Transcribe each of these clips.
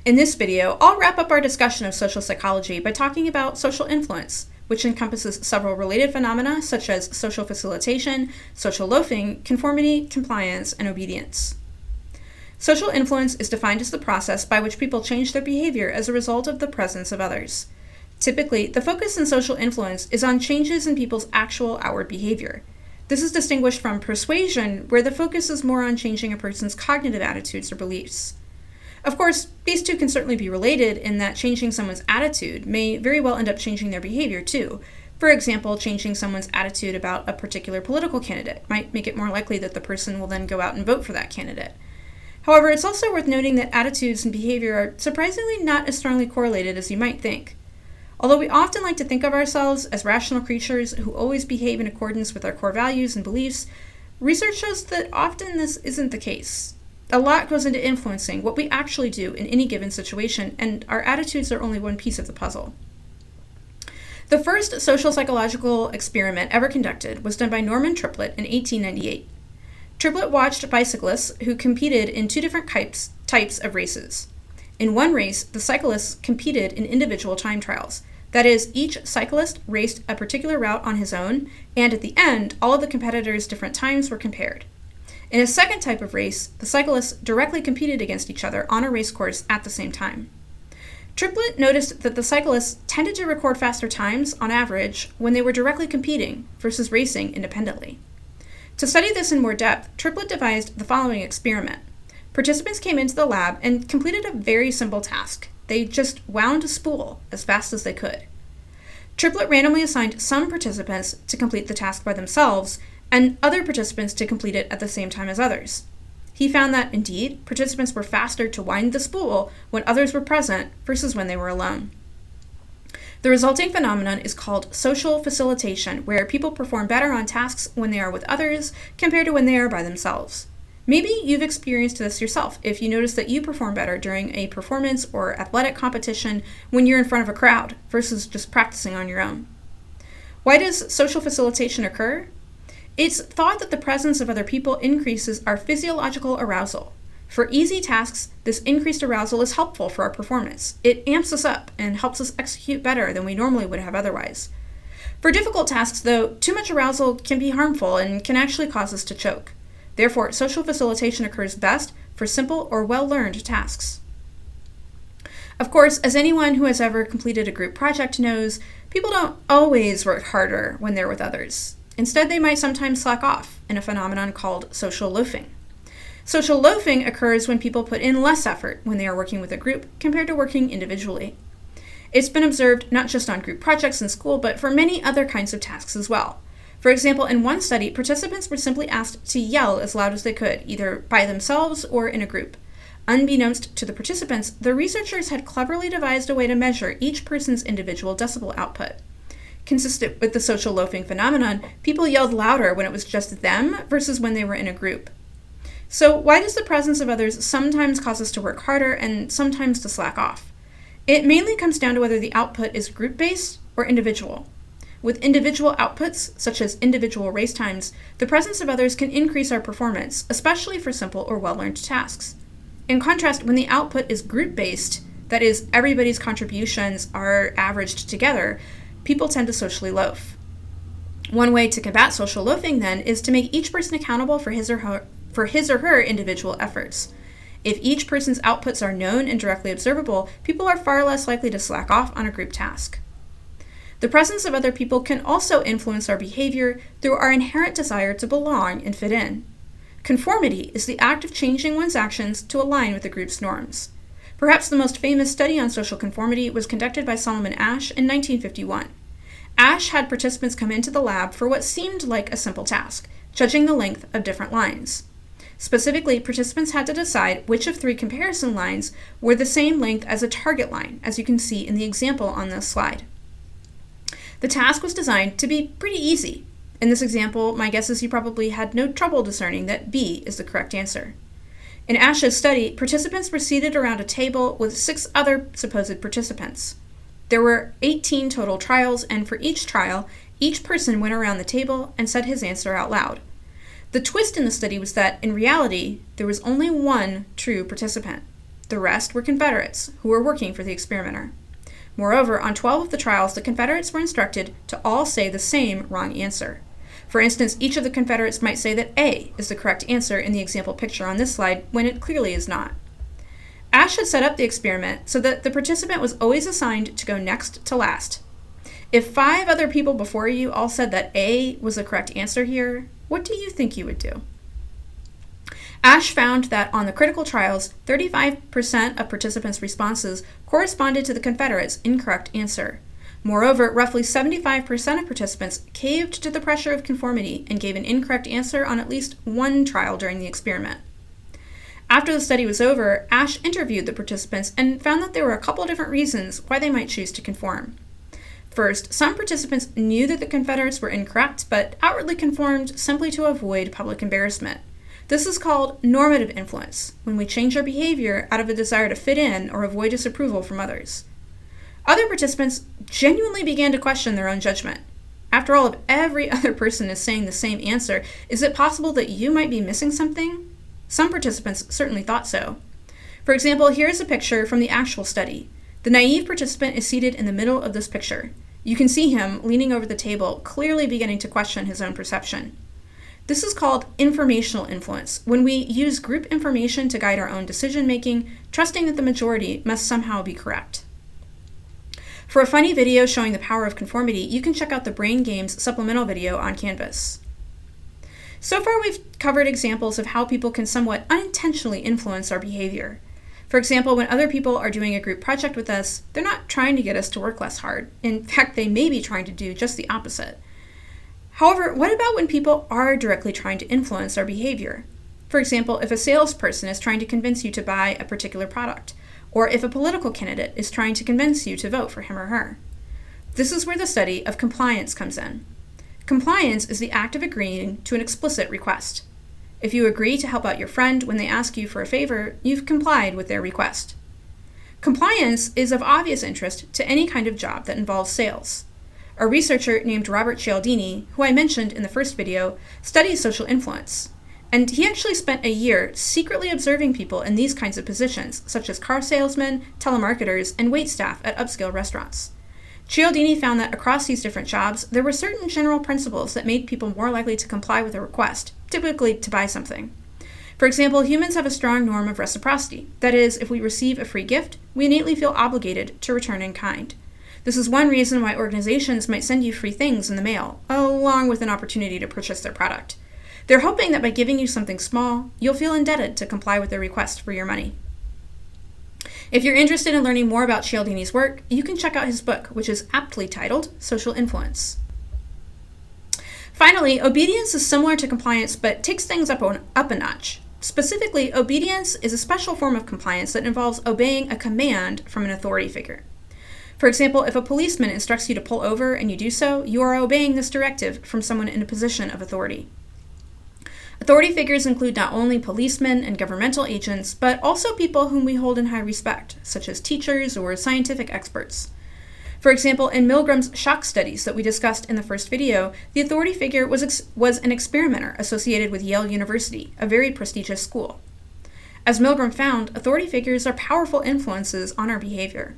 In this video, I'll wrap up our discussion of social psychology by talking about social influence, which encompasses several related phenomena such as social facilitation, social loafing, conformity, compliance, and obedience. Social influence is defined as the process by which people change their behavior as a result of the presence of others. Typically, the focus in social influence is on changes in people's actual outward behavior. This is distinguished from persuasion, where the focus is more on changing a person's cognitive attitudes or beliefs. Of course, these two can certainly be related in that changing someone's attitude may very well end up changing their behavior too. For example, changing someone's attitude about a particular political candidate might make it more likely that the person will then go out and vote for that candidate. However, it's also worth noting that attitudes and behavior are surprisingly not as strongly correlated as you might think. Although we often like to think of ourselves as rational creatures who always behave in accordance with our core values and beliefs, research shows that often this isn't the case. A lot goes into influencing what we actually do in any given situation, and our attitudes are only one piece of the puzzle. The first social psychological experiment ever conducted was done by Norman Triplett in 1898. Triplett watched bicyclists who competed in two different types of races. In one race, the cyclists competed in individual time trials. That is, each cyclist raced a particular route on his own, and at the end, all of the competitors' different times were compared. In a second type of race, the cyclists directly competed against each other on a race course at the same time. Triplett noticed that the cyclists tended to record faster times, on average, when they were directly competing versus racing independently. To study this in more depth, Triplett devised the following experiment. Participants came into the lab and completed a very simple task. They just wound a spool as fast as they could. Triplett randomly assigned some participants to complete the task by themselves and other participants to complete it at the same time as others. He found that, indeed, participants were faster to wind the spool when others were present versus when they were alone. The resulting phenomenon is called social facilitation, where people perform better on tasks when they are with others compared to when they are by themselves. Maybe you've experienced this yourself if you notice that you perform better during a performance or athletic competition when you're in front of a crowd versus just practicing on your own. Why does social facilitation occur? It's thought that the presence of other people increases our physiological arousal. For easy tasks, this increased arousal is helpful for our performance. It amps us up and helps us execute better than we normally would have otherwise. For difficult tasks, though, too much arousal can be harmful and can actually cause us to choke. Therefore, social facilitation occurs best for simple or well-learned tasks. Of course, as anyone who has ever completed a group project knows, people don't always work harder when they're with others. Instead, they might sometimes slack off in a phenomenon called social loafing. Social loafing occurs when people put in less effort when they are working with a group compared to working individually. It's been observed not just on group projects in school, but for many other kinds of tasks as well. For example, in one study, participants were simply asked to yell as loud as they could, either by themselves or in a group. Unbeknownst to the participants, the researchers had cleverly devised a way to measure each person's individual decibel output. Consistent with the social loafing phenomenon, people yelled louder when it was just them versus when they were in a group. So why does the presence of others sometimes cause us to work harder and sometimes to slack off? It mainly comes down to whether the output is group-based or individual. With individual outputs, such as individual race times, the presence of others can increase our performance, especially for simple or well-learned tasks. In contrast, when the output is group-based, that is, everybody's contributions are averaged together, people tend to socially loaf. One way to combat social loafing, then, is to make each person accountable for his or her individual efforts. If each person's outputs are known and directly observable, people are far less likely to slack off on a group task. The presence of other people can also influence our behavior through our inherent desire to belong and fit in. Conformity is the act of changing one's actions to align with the group's norms. Perhaps the most famous study on social conformity was conducted by Solomon Asch in 1951. Asch had participants come into the lab for what seemed like a simple task, judging the length of different lines. Specifically, participants had to decide which of three comparison lines were the same length as a target line, as you can see in the example on this slide. The task was designed to be pretty easy. In this example, my guess is you probably had no trouble discerning that B is the correct answer. In Asch's study, participants were seated around a table with 6 other supposed participants. There were 18 total trials, and for each trial, each person went around the table and said his answer out loud. The twist in the study was that, in reality, there was only one true participant. The rest were Confederates, who were working for the experimenter. Moreover, on 12 of the trials, the Confederates were instructed to all say the same wrong answer. For instance, each of the Confederates might say that A is the correct answer in the example picture on this slide, when it clearly is not. Asch had set up the experiment so that the participant was always assigned to go next to last. If 5 other people before you all said that A was the correct answer here, what do you think you would do? Asch found that on the critical trials, 35% of participants' responses corresponded to the Confederates' incorrect answer. Moreover, roughly 75% of participants caved to the pressure of conformity and gave an incorrect answer on at least one trial during the experiment. After the study was over, Asch interviewed the participants and found that there were a couple different reasons why they might choose to conform. First, some participants knew that the Confederates were incorrect, but outwardly conformed simply to avoid public embarrassment. This is called normative influence, when we change our behavior out of a desire to fit in or avoid disapproval from others. Other participants genuinely began to question their own judgment. After all, if every other person is saying the same answer, is it possible that you might be missing something? Some participants certainly thought so. For example, here is a picture from the actual study. The naive participant is seated in the middle of this picture. You can see him leaning over the table, clearly beginning to question his own perception. This is called informational influence, when we use group information to guide our own decision-making, trusting that the majority must somehow be correct. For a funny video showing the power of conformity, you can check out the Brain Games supplemental video on Canvas. So far, we've covered examples of how people can somewhat unintentionally influence our behavior. For example, when other people are doing a group project with us, they're not trying to get us to work less hard. In fact, they may be trying to do just the opposite. However, what about when people are directly trying to influence our behavior? For example, if a salesperson is trying to convince you to buy a particular product, or if a political candidate is trying to convince you to vote for him or her. This is where the study of compliance comes in. Compliance is the act of agreeing to an explicit request. If you agree to help out your friend when they ask you for a favor, you've complied with their request. Compliance is of obvious interest to any kind of job that involves sales. A researcher named Robert Cialdini, who I mentioned in the first video, studies social influence. And he actually spent a year secretly observing people in these kinds of positions, such as car salesmen, telemarketers, and waitstaff at upscale restaurants. Cialdini found that across these different jobs, there were certain general principles that made people more likely to comply with a request, typically to buy something. For example, humans have a strong norm of reciprocity. That is, if we receive a free gift, we innately feel obligated to return in kind. This is one reason why organizations might send you free things in the mail, along with an opportunity to purchase their product. They're hoping that by giving you something small, you'll feel indebted to comply with their request for your money. If you're interested in learning more about Cialdini's work, you can check out his book, which is aptly titled Social Influence. Finally, obedience is similar to compliance, but takes things up a notch. Specifically, obedience is a special form of compliance that involves obeying a command from an authority figure. For example, if a policeman instructs you to pull over and you do so, you are obeying this directive from someone in a position of authority. Authority figures include not only policemen and governmental agents, but also people whom we hold in high respect, such as teachers or scientific experts. For example, in Milgram's shock studies that we discussed in the first video, the authority figure was an experimenter associated with Yale University, a very prestigious school. As Milgram found, authority figures are powerful influences on our behavior.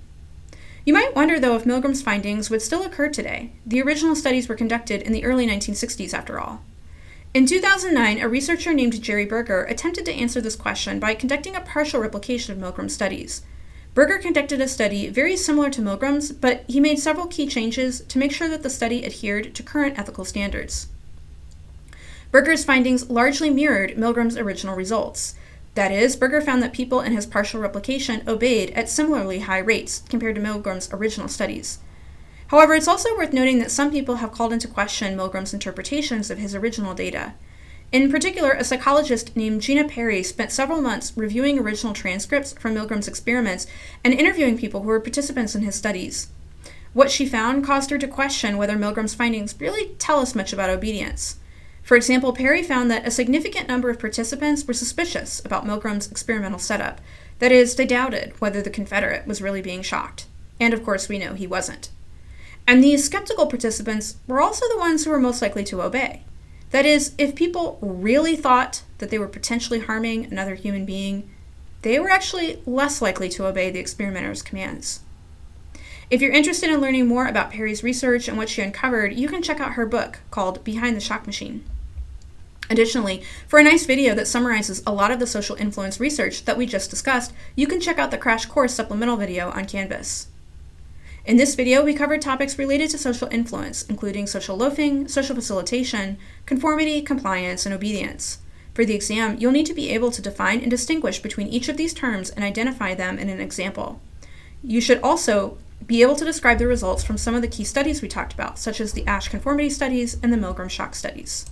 You might wonder, though, if Milgram's findings would still occur today. The original studies were conducted in the early 1960s, after all. In 2009, a researcher named Jerry Berger attempted to answer this question by conducting a partial replication of Milgram's studies. Berger conducted a study very similar to Milgram's, but he made several key changes to make sure that the study adhered to current ethical standards. Berger's findings largely mirrored Milgram's original results. That is, Berger found that people in his partial replication obeyed at similarly high rates compared to Milgram's original studies. However, it's also worth noting that some people have called into question Milgram's interpretations of his original data. In particular, a psychologist named Gina Perry spent several months reviewing original transcripts from Milgram's experiments and interviewing people who were participants in his studies. What she found caused her to question whether Milgram's findings really tell us much about obedience. For example, Perry found that a significant number of participants were suspicious about Milgram's experimental setup. That is, they doubted whether the Confederate was really being shocked. And of course, we know he wasn't. And these skeptical participants were also the ones who were most likely to obey. That is, if people really thought that they were potentially harming another human being, they were actually less likely to obey the experimenter's commands. If you're interested in learning more about Perry's research and what she uncovered, you can check out her book called Behind the Shock Machine. Additionally, for a nice video that summarizes a lot of the social influence research that we just discussed, you can check out the Crash Course supplemental video on Canvas. In this video, we covered topics related to social influence, including social loafing, social facilitation, conformity, compliance, and obedience. For the exam, you'll need to be able to define and distinguish between each of these terms and identify them in an example. You should also be able to describe the results from some of the key studies we talked about, such as the Asch conformity studies and the Milgram shock studies.